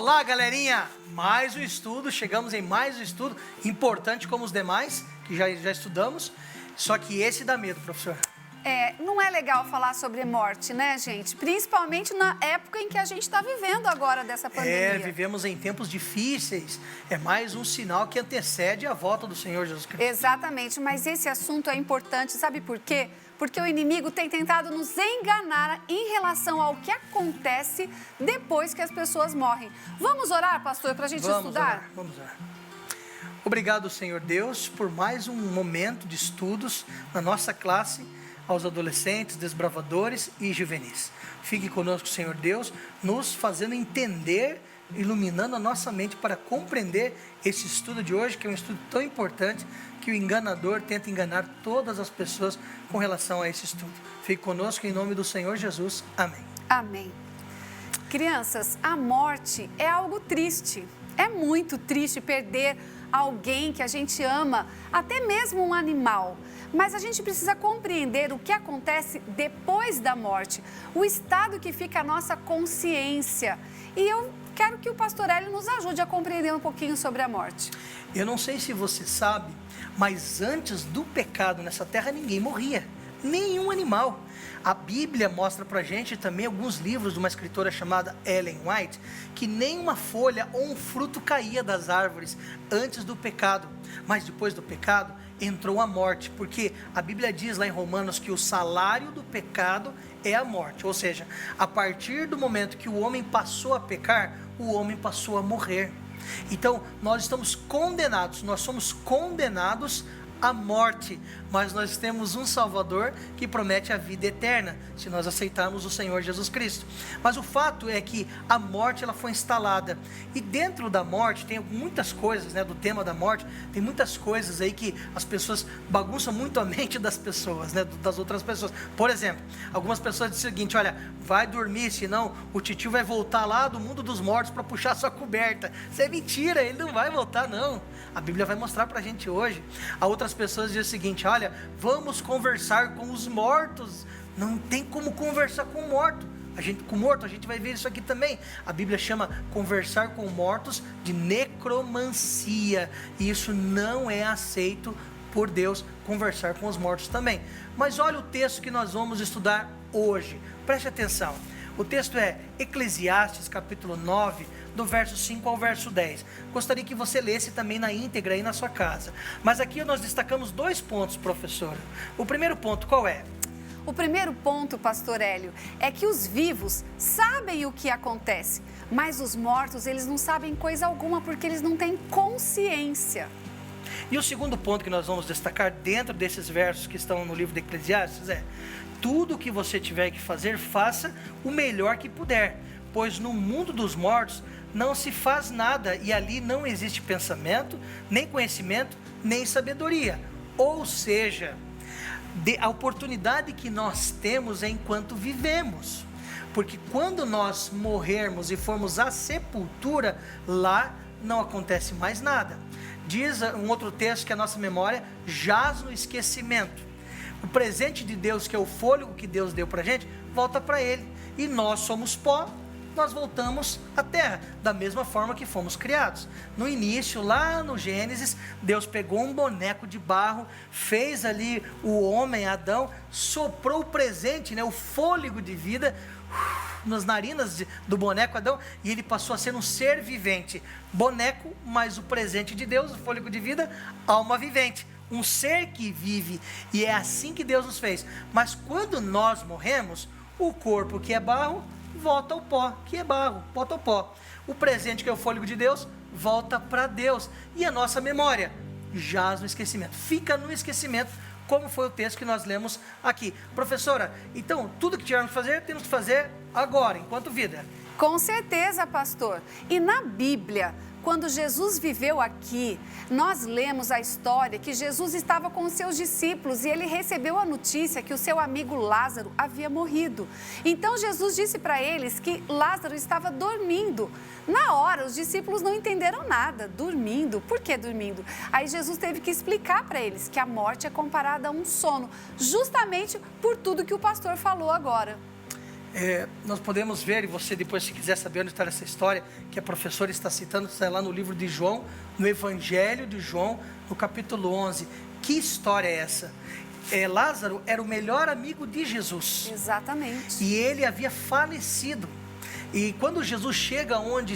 Olá, galerinha! Mais um estudo, chegamos em mais um estudo, importante como os demais, que já estudamos, só que esse dá medo, professor. Não é legal falar sobre morte, né, gente? Principalmente na época em que a gente está vivendo agora dessa pandemia. Vivemos em tempos difíceis, é mais um sinal que antecede a volta do Senhor Jesus Cristo. Exatamente, mas esse assunto é importante, sabe por quê? Porque o inimigo tem tentado nos enganar em relação ao que acontece depois que as pessoas morrem. Vamos orar, pastor, para a gente estudar? Vamos orar. Obrigado, Senhor Deus, por mais um momento de estudos na nossa classe, aos adolescentes, desbravadores e juvenis. Fique conosco, Senhor Deus, nos fazendo entender, iluminando a nossa mente para compreender esse estudo de hoje, que é um estudo tão importante, que o enganador tenta enganar todas as pessoas com relação a esse estudo. Fique conosco em nome do Senhor Jesus. Amém. Amém. Crianças, a morte é algo triste. É muito triste perder alguém que a gente ama, até mesmo um animal. Mas a gente precisa compreender o que acontece depois da morte, o estado que fica a nossa consciência. E eu quero que o pastor Hélio nos ajude a compreender um pouquinho sobre a morte. Eu não sei se você sabe, mas antes do pecado nessa terra ninguém morria, nenhum animal. A Bíblia mostra pra gente também alguns livros de uma escritora chamada Ellen White, que nem uma folha ou um fruto caía das árvores antes do pecado. Mas depois do pecado entrou a morte, porque a Bíblia diz lá em Romanos que o salário do pecado é a morte. Ou seja, a partir do momento que o homem passou a pecar, o homem passou a morrer. Então, nós estamos condenados, nós somos condenados à morte, mas nós temos um Salvador que promete a vida eterna, se nós aceitarmos o Senhor Jesus Cristo. Mas o fato é que a morte ela foi instalada, e dentro da morte tem muitas coisas, né, do tema da morte, tem muitas coisas aí que as pessoas bagunçam muito a mente das pessoas, né, das outras pessoas. Por exemplo, algumas pessoas dizem o seguinte: olha, vai dormir, senão o titio vai voltar lá do mundo dos mortos para puxar sua coberta. Isso é mentira, ele não vai voltar não. A Bíblia vai mostrar para a gente hoje. Há outras pessoas dizem o seguinte: olha, vamos conversar com os mortos. Não tem como conversar com o morto. Com o morto, a gente vai ver isso aqui também. A Bíblia chama conversar com mortos de necromancia. E isso não é aceito por Deus, conversar com os mortos também. Mas olha o texto que nós vamos estudar hoje. Preste atenção. O texto é Eclesiastes, capítulo 9, do verso 5 ao verso 10. Gostaria que você lesse também na íntegra aí na sua casa. Mas aqui nós destacamos 2 pontos, professora. O primeiro ponto qual é? O primeiro ponto, pastor Hélio, é que os vivos sabem o que acontece, mas os mortos, eles não sabem coisa alguma porque eles não têm consciência. E o segundo ponto que nós vamos destacar dentro desses versos que estão no livro de Eclesiastes é: tudo o que você tiver que fazer, faça o melhor que puder, pois no mundo dos mortos não se faz nada e ali não existe pensamento, nem conhecimento, nem sabedoria. Ou seja, a oportunidade que nós temos é enquanto vivemos, porque quando nós morrermos e formos à sepultura, lá não acontece mais nada. Diz um outro texto que a nossa memória jaz no esquecimento. O presente de Deus, que é o fôlego que Deus deu para a gente, volta para Ele. E nós somos pó, nós voltamos à terra, da mesma forma que fomos criados. No início, lá no Gênesis, Deus pegou um boneco de barro, fez ali o homem, Adão, soprou o presente, né, o fôlego de vida, nas narinas do boneco Adão, e ele passou a ser um ser vivente. Boneco, mas o presente de Deus, o fôlego de vida, alma vivente. Um ser que vive, e é assim que Deus nos fez. Mas quando nós morremos, o corpo que é barro, volta ao pó, que é barro, volta ao pó. O presente que é o fôlego de Deus, volta para Deus. E a nossa memória jaz no esquecimento, fica no esquecimento, como foi o texto que nós lemos aqui. Professora, então, tudo que tivermos que fazer, temos que fazer agora, enquanto vida. Com certeza, pastor. E na Bíblia, quando Jesus viveu aqui, nós lemos a história que Jesus estava com os seus discípulos e ele recebeu a notícia que o seu amigo Lázaro havia morrido. Então Jesus disse para eles que Lázaro estava dormindo. Na hora, os discípulos não entenderam nada. Dormindo? Por que dormindo? Aí Jesus teve que explicar para eles que a morte é comparada a um sono, justamente por tudo que o pastor falou agora. Nós podemos ver, e você depois, se quiser saber onde está essa história, que a professora está citando, está lá no livro de João, no Evangelho de João, no capítulo 11. Que história é essa? Lázaro era o melhor amigo de Jesus. Exatamente. E ele havia falecido. E quando Jesus chega onde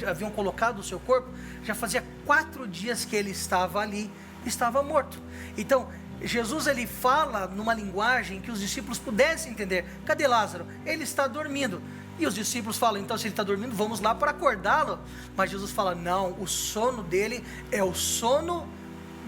haviam colocado o seu corpo, já fazia 4 dias que ele estava ali, estava morto. Então, Jesus ele fala numa linguagem que os discípulos pudessem entender. Cadê Lázaro? Ele está dormindo. E os discípulos falam, então se ele está dormindo, vamos lá para acordá-lo. Mas Jesus fala, não, o sono dele é o sono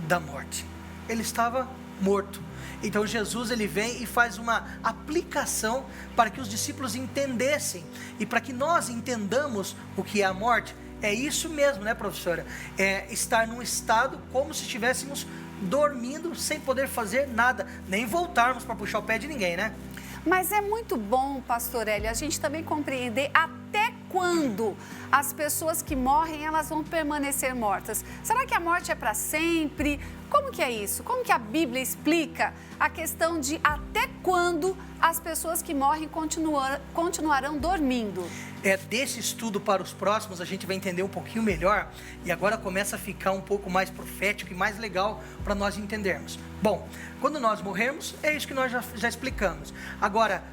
da morte. Ele estava morto. Então Jesus ele vem e faz uma aplicação para que os discípulos entendessem. E para que nós entendamos o que é a morte. É isso mesmo, né, professora? É estar num estado como se estivéssemos dormindo sem poder fazer nada, nem voltarmos para puxar o pé de ninguém, né? Mas é muito bom, pastor Hélio, a gente também compreender até quando as pessoas que morrem, elas vão permanecer mortas. Será que a morte é para sempre? Como que é isso? Como que a Bíblia explica a questão de até quando as pessoas que morrem continuarão dormindo? Desse estudo para os próximos, a gente vai entender um pouquinho melhor, e agora começa a ficar um pouco mais profético e mais legal para nós entendermos. Bom, quando nós morrermos, é isso que nós já explicamos. Agora,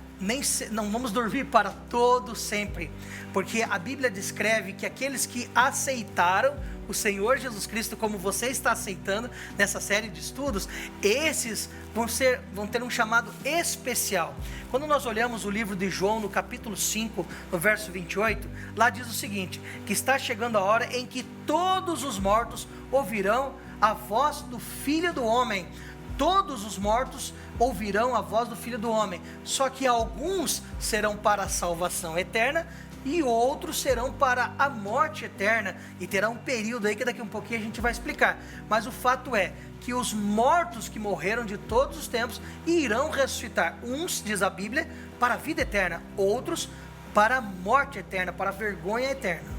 não vamos dormir para todo sempre, porque a Bíblia descreve que aqueles que aceitaram o Senhor Jesus Cristo, como você está aceitando nessa série de estudos, esses vão ter um chamado especial. Quando nós olhamos o livro de João, no capítulo 5, no verso 28, lá diz o seguinte, que está chegando a hora em que todos os mortos ouvirão a voz do Filho do Homem. Todos os mortos ouvirão a voz do Filho do Homem, só que alguns serão para a salvação eterna, e outros serão para a morte eterna, e terá um período aí que daqui a um pouquinho a gente vai explicar, mas o fato é que os mortos que morreram de todos os tempos irão ressuscitar, uns, diz a Bíblia, para a vida eterna, outros para a morte eterna, para a vergonha eterna.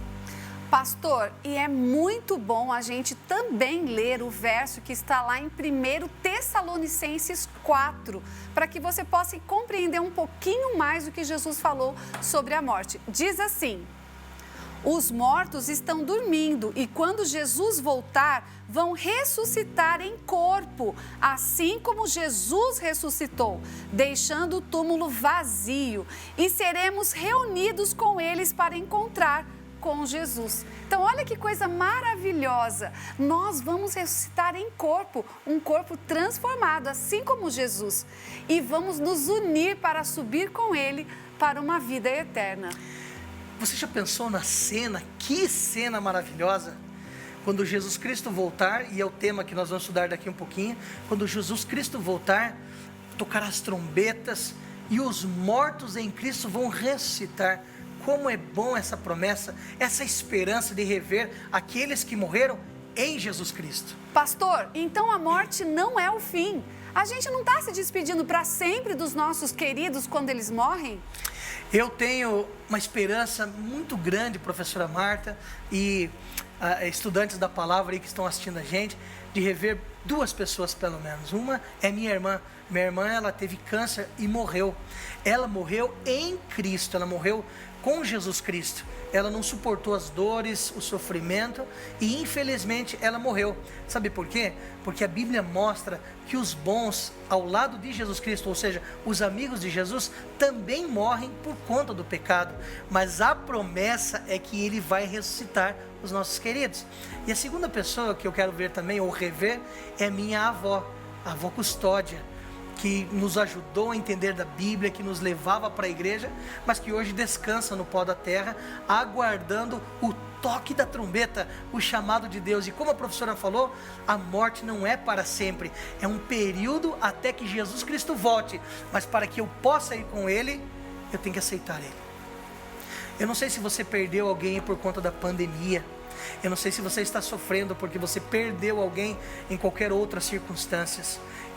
Pastor, e é muito bom a gente também ler o verso que está lá em 1 Tessalonicenses 4, para que você possa compreender um pouquinho mais o que Jesus falou sobre a morte. Diz assim, os mortos estão dormindo e quando Jesus voltar, vão ressuscitar em corpo, assim como Jesus ressuscitou, deixando o túmulo vazio, e seremos reunidos com eles para encontrar com Jesus. Então, olha que coisa maravilhosa. Nós vamos ressuscitar em corpo, um corpo transformado, assim como Jesus. E vamos nos unir para subir com Ele para uma vida eterna. Você já pensou na cena? Que cena maravilhosa! Quando Jesus Cristo voltar, e é o tema que nós vamos estudar daqui um pouquinho, quando Jesus Cristo voltar, tocará as trombetas e os mortos em Cristo vão ressuscitar. Como é bom essa promessa, essa esperança de rever aqueles que morreram em Jesus Cristo. Pastor, então a morte não é o fim. A gente não está se despedindo para sempre dos nossos queridos quando eles morrem? Eu tenho uma esperança muito grande, professora Marta, e estudantes da palavra aí que estão assistindo a gente, de rever 2 pessoas pelo menos. Uma é minha irmã. Minha irmã, ela teve câncer e morreu. Ela morreu em Cristo, ela morreu com Jesus Cristo. Ela não suportou as dores, o sofrimento e infelizmente ela morreu. Sabe por quê? Porque a Bíblia mostra que os bons ao lado de Jesus Cristo, ou seja, os amigos de Jesus, também morrem por conta do pecado. Mas a promessa é que Ele vai ressuscitar os nossos queridos. E a segunda pessoa que eu quero ver também, ou rever, é minha avó, a avó Custódia, que nos ajudou a entender da Bíblia, que nos levava para a igreja, mas que hoje descansa no pó da terra, aguardando o toque da trombeta, o chamado de Deus. E como a professora falou, a morte não é para sempre, é um período até que Jesus Cristo volte, mas para que eu possa ir com Ele, eu tenho que aceitar Ele. Eu não sei se você perdeu alguém por conta da pandemia, eu não sei se você está sofrendo porque você perdeu alguém em qualquer outra circunstância.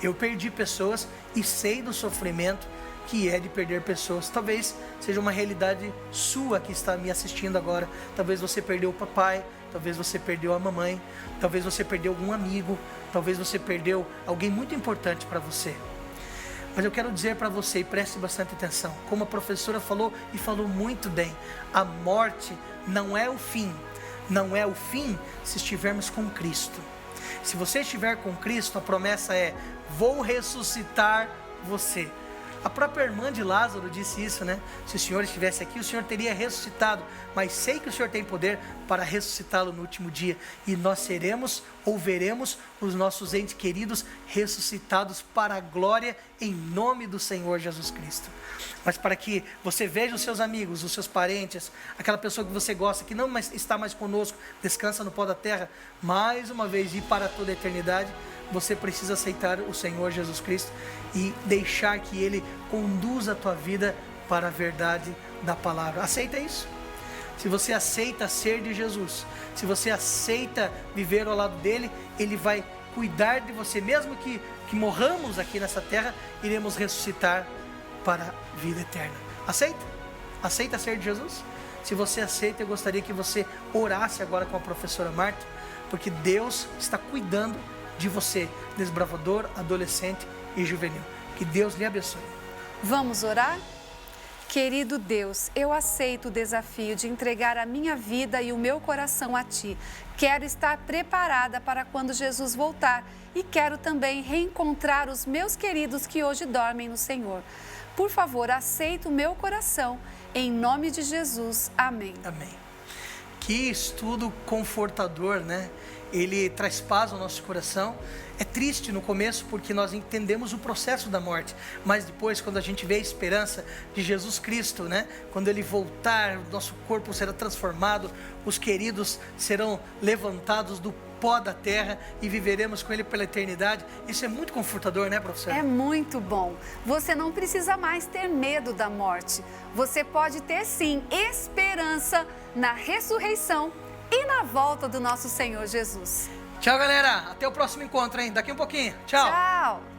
Eu perdi pessoas e sei do sofrimento que é de perder pessoas. Talvez seja uma realidade sua que está me assistindo agora. Talvez você perdeu o papai, talvez você perdeu a mamãe, talvez você perdeu algum amigo, talvez você perdeu alguém muito importante para você. Mas eu quero dizer para você, e preste bastante atenção, como a professora falou e falou muito bem, a morte não é o fim. Não é o fim se estivermos com Cristo. Se você estiver com Cristo, a promessa é: vou ressuscitar você. A própria irmã de Lázaro disse isso, né? Se o Senhor estivesse aqui, o Senhor teria ressuscitado, mas sei que o Senhor tem poder para ressuscitá-lo no último dia, e nós seremos ou veremos os nossos entes queridos ressuscitados para a glória em nome do Senhor Jesus Cristo. Mas para que você veja os seus amigos, os seus parentes, aquela pessoa que você gosta, que não está mais conosco, descansa no pó da terra, mais uma vez e para toda a eternidade, você precisa aceitar o Senhor Jesus Cristo e deixar que Ele conduza a tua vida para a verdade da palavra. Aceita isso? Se você aceita ser de Jesus, se você aceita viver ao lado dele, Ele vai cuidar de você. Mesmo que morramos aqui nessa terra, iremos ressuscitar para a vida eterna. Aceita? Aceita ser de Jesus? Se você aceita, eu gostaria que você orasse agora com a professora Marta, porque Deus está cuidando de você, desbravador, adolescente e juvenil. Que Deus lhe abençoe. Vamos orar? Querido Deus, eu aceito o desafio de entregar a minha vida e o meu coração a Ti. Quero estar preparada para quando Jesus voltar e quero também reencontrar os meus queridos que hoje dormem no Senhor. Por favor, aceita o meu coração. Em nome de Jesus. Amém. Amém. Que estudo confortador, né? Ele traz paz ao nosso coração. É triste no começo porque nós entendemos o processo da morte, mas depois, quando a gente vê a esperança de Jesus Cristo, né? Quando Ele voltar, o nosso corpo será transformado, os queridos serão levantados do pó da terra e viveremos com Ele pela eternidade. Isso é muito confortador, né, professor? É muito bom. Você não precisa mais ter medo da morte. Você pode ter sim esperança na ressurreição e na volta do nosso Senhor Jesus. Tchau, galera. Até o próximo encontro, hein? Daqui um pouquinho. Tchau. Tchau.